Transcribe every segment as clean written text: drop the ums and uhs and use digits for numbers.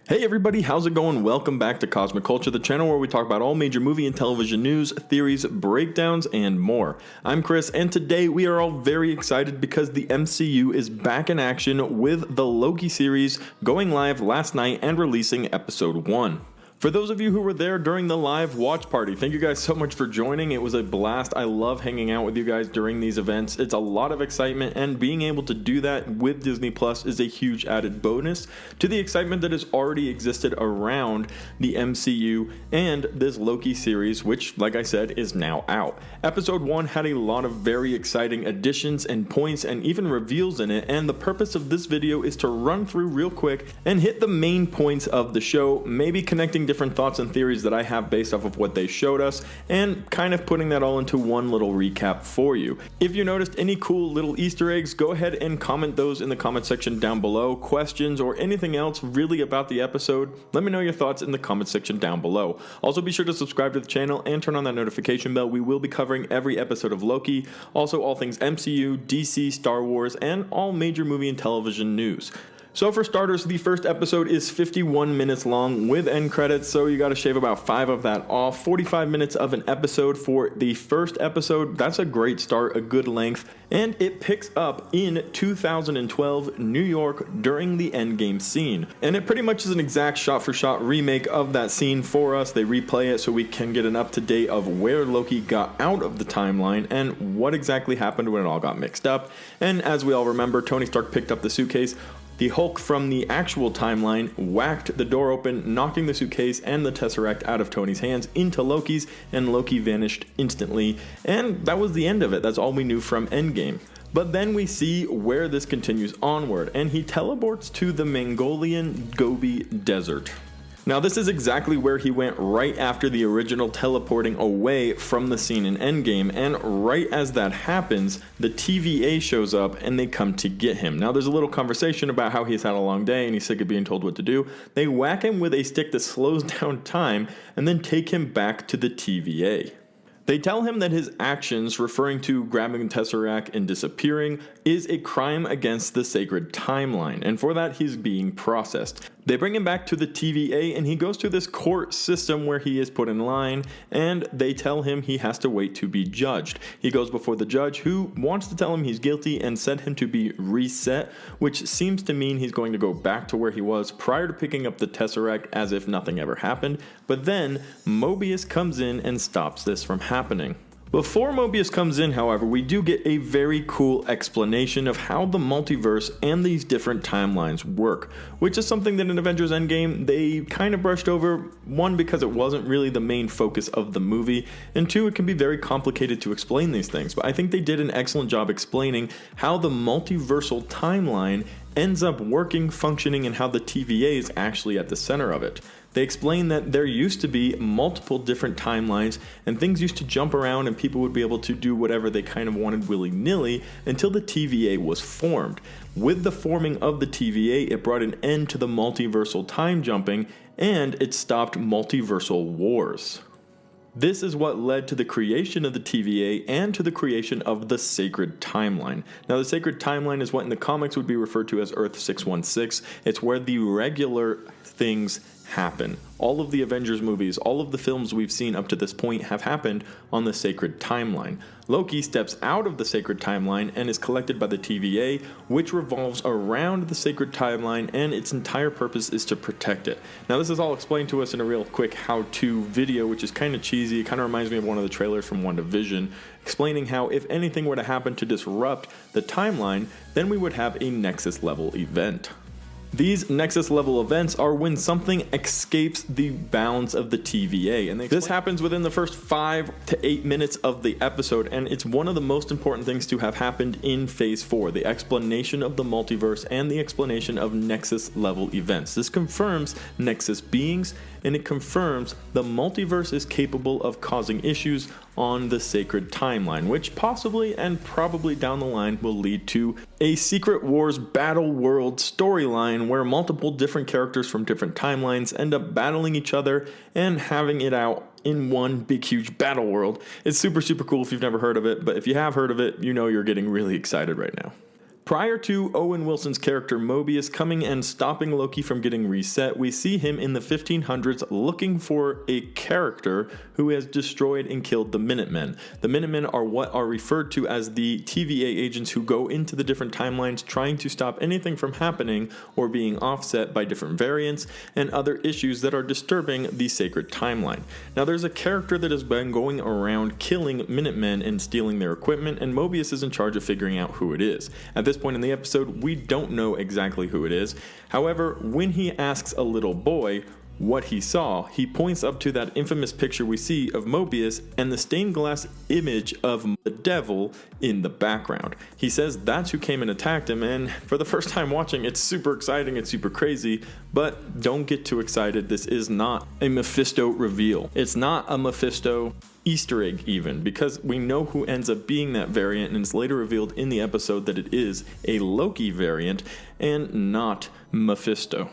Hey everybody, how's it going? Welcome back to Cosmic Culture, the channel where we talk about all major movie and television news, theories, breakdowns, and more. I'm Chris, and today we are all very excited because the MCU is back in action with the Loki series going live last night and releasing episode 1. For those of you who were there during the live watch party, thank you guys so much for joining. It was a blast. I love hanging out with you guys during these events. It's a lot of excitement, and being able to do that with Disney Plus is a huge added bonus to the excitement that has already existed around the MCU and this Loki series, which, like I said, is now out. Episode 1 had a lot of very exciting additions and points and even reveals in it, and the purpose of this video is to run through real quick and hit the main points of the show, maybe connecting different thoughts and theories that I have based off of what they showed us, and kind of putting that all into one little recap for you. If you noticed any cool little Easter eggs, go ahead and comment those in the comment section down below. Questions or anything else really about the episode, let me know your thoughts in the comment section down below. Also, be sure to subscribe to the channel and turn on that notification bell. We will be covering every episode of Loki, also all things MCU, DC, Star Wars, and all major movie and television news. So for starters, the first episode is 51 minutes long with end credits, so you gotta shave about 5 of that off. 45 minutes of an episode for the first episode. That's a great start, a good length, and it picks up in 2012 New York during the Endgame scene. And it pretty much is an exact shot-for-shot remake of that scene for us. They replay it so we can get an up-to-date of where Loki got out of the timeline and what exactly happened when it all got mixed up. And as we all remember, Tony Stark picked up the suitcase. The Hulk from the actual timeline whacked the door open, knocking the suitcase and the Tesseract out of Tony's hands into Loki's, and Loki vanished instantly. And that was the end of it. That's all we knew from Endgame. But then we see where this continues onward, and he teleports to the Mongolian Gobi Desert. Now, this is exactly where he went right after the original teleporting away from the scene in Endgame, and right as that happens, the TVA shows up and they come to get him. Now, there's a little conversation about how he's had a long day and he's sick of being told what to do. They whack him with a stick that slows down time and then take him back to the TVA. They tell him that his actions, referring to grabbing the Tesseract and disappearing, is a crime against the sacred timeline, and for that he's being processed. They bring him back to the TVA, and he goes to this court system where he is put in line, and they tell him he has to wait to be judged. He goes before the judge, who wants to tell him he's guilty and send him to be reset, which seems to mean he's going to go back to where he was prior to picking up the Tesseract as if nothing ever happened. But then Mobius comes in and stops this from happening. Before Mobius comes in, however, we do get a very cool explanation of how the multiverse and these different timelines work, which is something that in Avengers Endgame they kind of brushed over, one, because it wasn't really the main focus of the movie, and two, it can be very complicated to explain these things, but I think they did an excellent job explaining how the multiversal timeline ends up working, functioning, and how the TVA is actually at the center of it. They explain that there used to be multiple different timelines and things used to jump around and people would be able to do whatever they kind of wanted willy-nilly until the TVA was formed. With the forming of the TVA, it brought an end to the multiversal time jumping and it stopped multiversal wars. This is what led to the creation of the TVA and to the creation of the Sacred Timeline. Now, the Sacred Timeline is what in the comics would be referred to as Earth 616. It's where the regular things happen. All of the Avengers movies, all of the films we've seen up to this point have happened on the Sacred Timeline. Loki steps out of the Sacred Timeline and is collected by the TVA, which revolves around the Sacred Timeline, and its entire purpose is to protect it. Now, this is all explained to us in a real quick how-to video, which is kind of cheesy. It kind of reminds me of one of the trailers from WandaVision, explaining how if anything were to happen to disrupt the timeline, then we would have a Nexus level event. These Nexus level events are when something escapes the bounds of the TVA, and this happens within the first 5 to 8 minutes of the episode, and it's one of the most important things to have happened in Phase 4, the explanation of the multiverse and the explanation of Nexus level events. This confirms Nexus beings, and it confirms the multiverse is capable of causing issues on the Sacred Timeline, which possibly and probably down the line will lead to a Secret Wars Battle World storyline where multiple different characters from different timelines end up battling each other and having it out in one big huge battle world. It's super cool if you've never heard of it, but if you have heard of it, you know you're getting really excited right now. Prior to Owen Wilson's character Mobius coming and stopping Loki from getting reset, we see him in the 1500s looking for a character who has destroyed and killed the Minutemen. The Minutemen are what are referred to as the TVA agents who go into the different timelines trying to stop anything from happening or being offset by different variants and other issues that are disturbing the sacred timeline. Now there's a character that has been going around killing Minutemen and stealing their equipment, and Mobius is in charge of figuring out who it is. At this point in the episode, we don't know exactly who it is. However, when he asks a little boy what he saw, he points up to that infamous picture we see of Mobius and the stained glass image of the devil in the background. He says that's who came and attacked him, and for the first time watching, it's super exciting, it's super crazy, but don't get too excited. This is not a Mephisto reveal. It's not a Mephisto Easter egg even, because we know who ends up being that variant, and it's later revealed in the episode that it is a Loki variant and not Mephisto.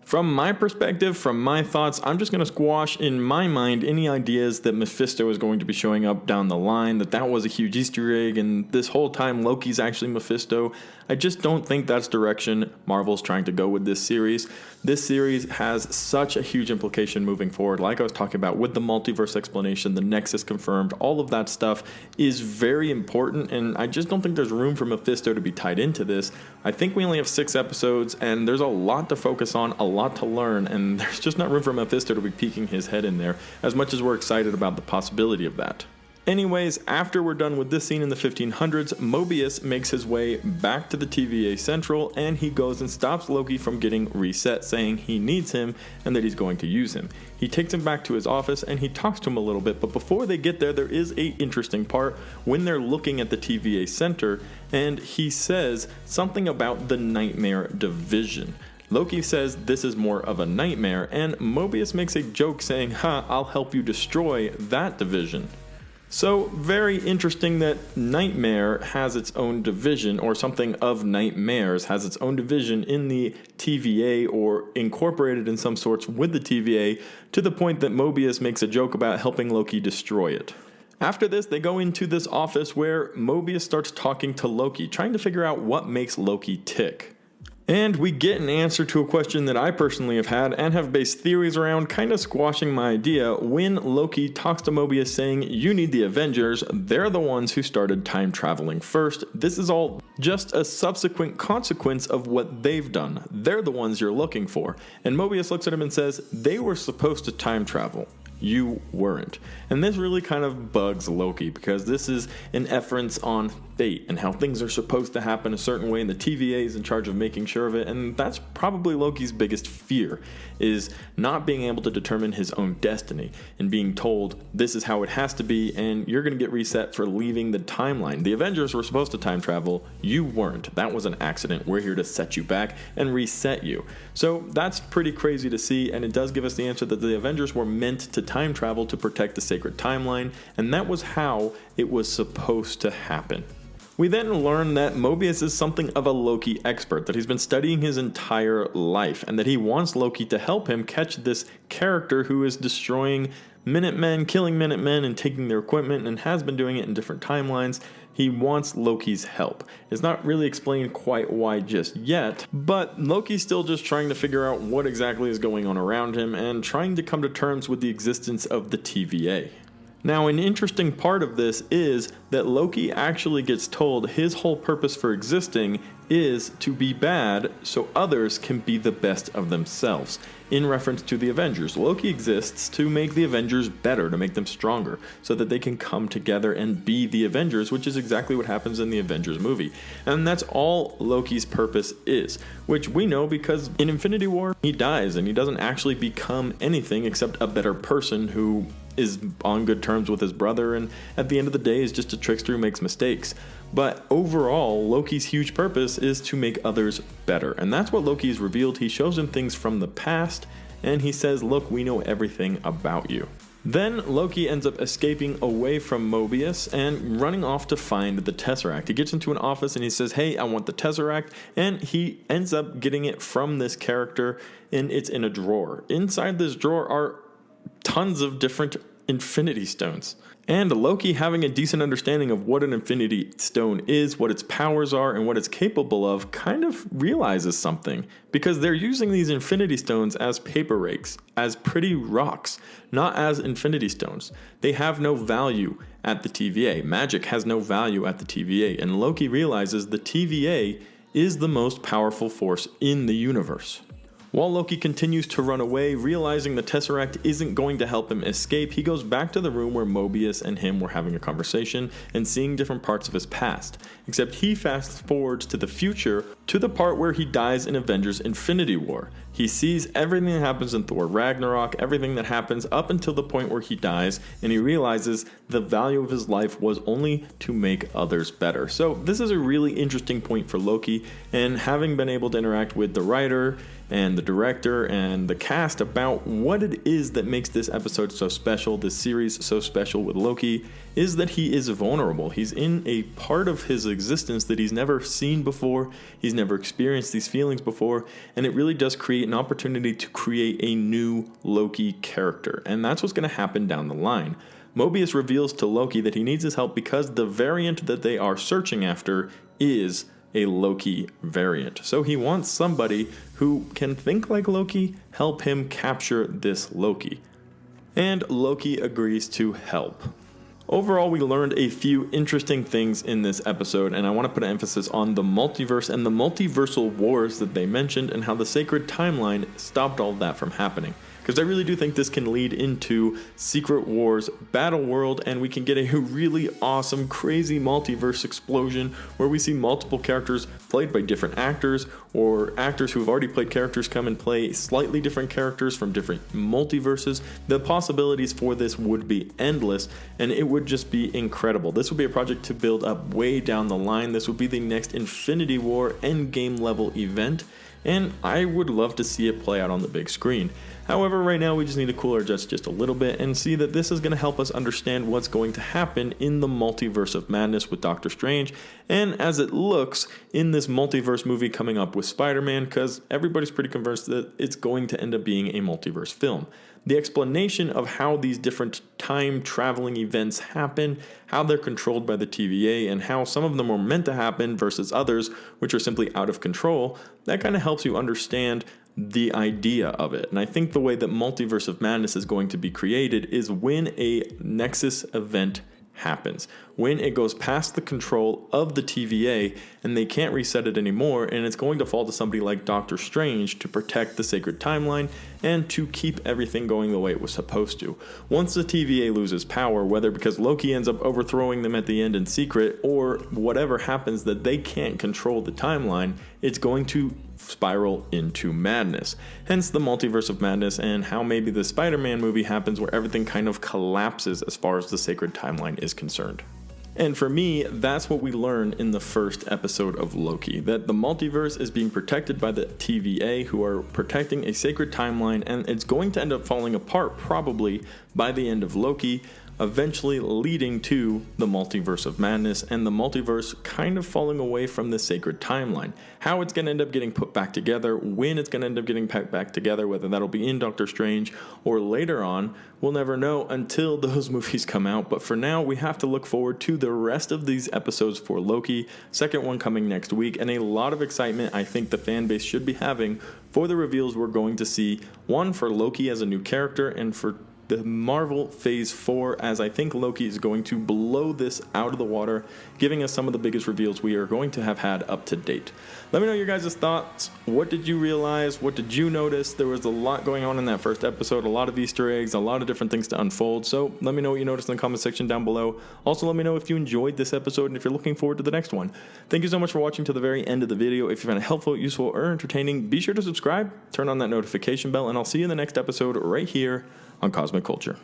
From my perspective, from my thoughts, I'm just going to squash in my mind any ideas that Mephisto is going to be showing up down the line, that was a huge Easter egg, and this whole time Loki's actually Mephisto. I just don't think that's direction Marvel's trying to go with this series. This series has such a huge implication moving forward, like I was talking about with the multiverse explanation, the Nexus confirmed, all of that stuff is very important, and I just don't think there's room for Mephisto to be tied into this. I think we only have 6 episodes, and there's a lot to focus on, a lot to learn, and there's just not room for Mephisto to be peeking his head in there, as much as we're excited about the possibility of that. Anyways, after we're done with this scene in the 1500s, Mobius makes his way back to the TVA Central, and he goes and stops Loki from getting reset, saying he needs him and that he's going to use him. He takes him back to his office and he talks to him a little bit, but before they get there is a interesting part when they're looking at the TVA Center, and he says something about the Nightmare Division. Loki says this is more of a nightmare, and Mobius makes a joke saying, I'll help you destroy that division. So, very interesting that Nightmare has its own division, or something of Nightmares has its own division in the TVA, or incorporated in some sorts with the TVA, to the point that Mobius makes a joke about helping Loki destroy it. After this, they go into this office where Mobius starts talking to Loki, trying to figure out what makes Loki tick. And we get an answer to a question that I personally have had and have based theories around, kind of squashing my idea, when Loki talks to Mobius saying, you need the Avengers, they're the ones who started time traveling first. This is all just a subsequent consequence of what they've done. They're the ones you're looking for. And Mobius looks at him and says, they were supposed to time travel. You weren't. And this really kind of bugs Loki, because this is an efference on fate and how things are supposed to happen a certain way, and the TVA is in charge of making sure of it, and that's probably Loki's biggest fear, is not being able to determine his own destiny and being told this is how it has to be and you're going to get reset for leaving the timeline. The Avengers were supposed to time travel, you weren't. That was an accident. We're here to set you back and reset you. So that's pretty crazy to see, and it does give us the answer that the Avengers were meant to time travel to protect the sacred timeline, and that was how it was supposed to happen. We then learn that Mobius is something of a Loki expert, that he's been studying his entire life, and that he wants Loki to help him catch this character who is destroying Minutemen, killing Minutemen, and taking their equipment, and has been doing it in different timelines. He wants Loki's help. It's not really explained quite why just yet, but Loki's still just trying to figure out what exactly is going on around him and trying to come to terms with the existence of the TVA. Now, an interesting part of this is that Loki actually gets told his whole purpose for existing is to be bad so others can be the best of themselves. In reference to the Avengers, Loki exists to make the Avengers better, to make them stronger, so that they can come together and be the Avengers, which is exactly what happens in the Avengers movie. And that's all Loki's purpose is, which we know because in Infinity War, he dies and he doesn't actually become anything except a better person who is on good terms with his brother, and at the end of the day is just a trickster who makes mistakes. But overall, Loki's huge purpose is to make others better, and that's what Loki has revealed. He shows him things from the past, and he says, look, we know everything about you. Then Loki ends up escaping away from Mobius and running off to find the Tesseract. He gets into an office and he says, hey, I want the Tesseract, and he ends up getting it from this character, and it's in a drawer. Inside this drawer are tons of different Infinity Stones. And Loki, having a decent understanding of what an Infinity Stone is, what its powers are, and what it's capable of, kind of realizes something. Because they're using these Infinity Stones as paper rakes, as pretty rocks, not as Infinity Stones. They have no value at the TVA. Magic has no value at the TVA. And Loki realizes the TVA is the most powerful force in the universe. While Loki continues to run away, realizing the Tesseract isn't going to help him escape, he goes back to the room where Mobius and him were having a conversation and seeing different parts of his past. Except he fast forwards to the future, to the part where he dies in Avengers Infinity War. He sees everything that happens in Thor Ragnarok, everything that happens up until the point where he dies, and he realizes the value of his life was only to make others better. So this is a really interesting point for Loki, and having been able to interact with the writer and the director and the cast about what it is that makes this episode so special, this series so special with Loki, is that he is vulnerable. He's in a part of his existence that he's never seen before, he's never experienced these feelings before, and it really does create an opportunity to create a new Loki character, and that's what's going to happen down the line. Mobius reveals to Loki that he needs his help because the variant that they are searching after is a Loki variant. So he wants somebody who can think like Loki, help him capture this Loki. And Loki agrees to help. Overall, we learned a few interesting things in this episode, and I want to put an emphasis on the multiverse and the multiversal wars that they mentioned and how the sacred timeline stopped all of that from happening. Because I really do think this can lead into Secret Wars Battle World, and we can get a really awesome, crazy multiverse explosion where we see multiple characters played by different actors, or actors who have already played characters come and play slightly different characters from different multiverses. The possibilities for this would be endless, and it would just be incredible. This would be a project to build up way down the line. This would be the next Infinity War endgame level event, and I would love to see it play out on the big screen. However, right now we just need to cool our jets just a little bit and see that this is going to help us understand what's going to happen in the multiverse of madness with Doctor Strange, and as it looks in this multiverse movie coming up with Spider-Man, because everybody's pretty convinced that it's going to end up being a multiverse film. The explanation of how these different time-traveling events happen, how they're controlled by the TVA, and how some of them were meant to happen versus others, which are simply out of control, that kind of helps you understand the idea of it. And I think the way that Multiverse of Madness is going to be created is when a Nexus event happens, when it goes past the control of the TVA and they can't reset it anymore, and it's going to fall to somebody like Doctor Strange to protect the sacred timeline and to keep everything going the way it was supposed to. Once the TVA loses power, whether because Loki ends up overthrowing them at the end in secret or whatever happens that they can't control the timeline, it's going to spiral into madness. Hence the Multiverse of Madness, and how maybe the Spider-Man movie happens where everything kind of collapses as far as the sacred timeline is concerned. And for me, that's what we learn in the first episode of Loki, that the multiverse is being protected by the TVA, who are protecting a sacred timeline, and it's going to end up falling apart probably by the end of Loki, eventually leading to the Multiverse of Madness and the multiverse kind of falling away from the sacred timeline. How it's going to end up getting put back together, when it's going to end up getting put back together, whether that'll be in Doctor Strange or later on, we'll never know until those movies come out. But for now, we have to look forward to the rest of these episodes for Loki, second one coming next week, and a lot of excitement I think the fan base should be having for the reveals we're going to see. One, for Loki as a new character, and for the Marvel Phase 4, as I think Loki is going to blow this out of the water, giving us some of the biggest reveals we are going to have had up to date. Let me know your guys' thoughts. What did you realize? What did you notice? There was a lot going on in that first episode, a lot of Easter eggs, a lot of different things to unfold, so let me know what you noticed in the comment section down below. Also, let me know if you enjoyed this episode and if you're looking forward to the next one. Thank you so much for watching to the very end of the video. If you found it helpful, useful, or entertaining, be sure to subscribe, turn on that notification bell, and I'll see you in the next episode right here on Cosmic Culture.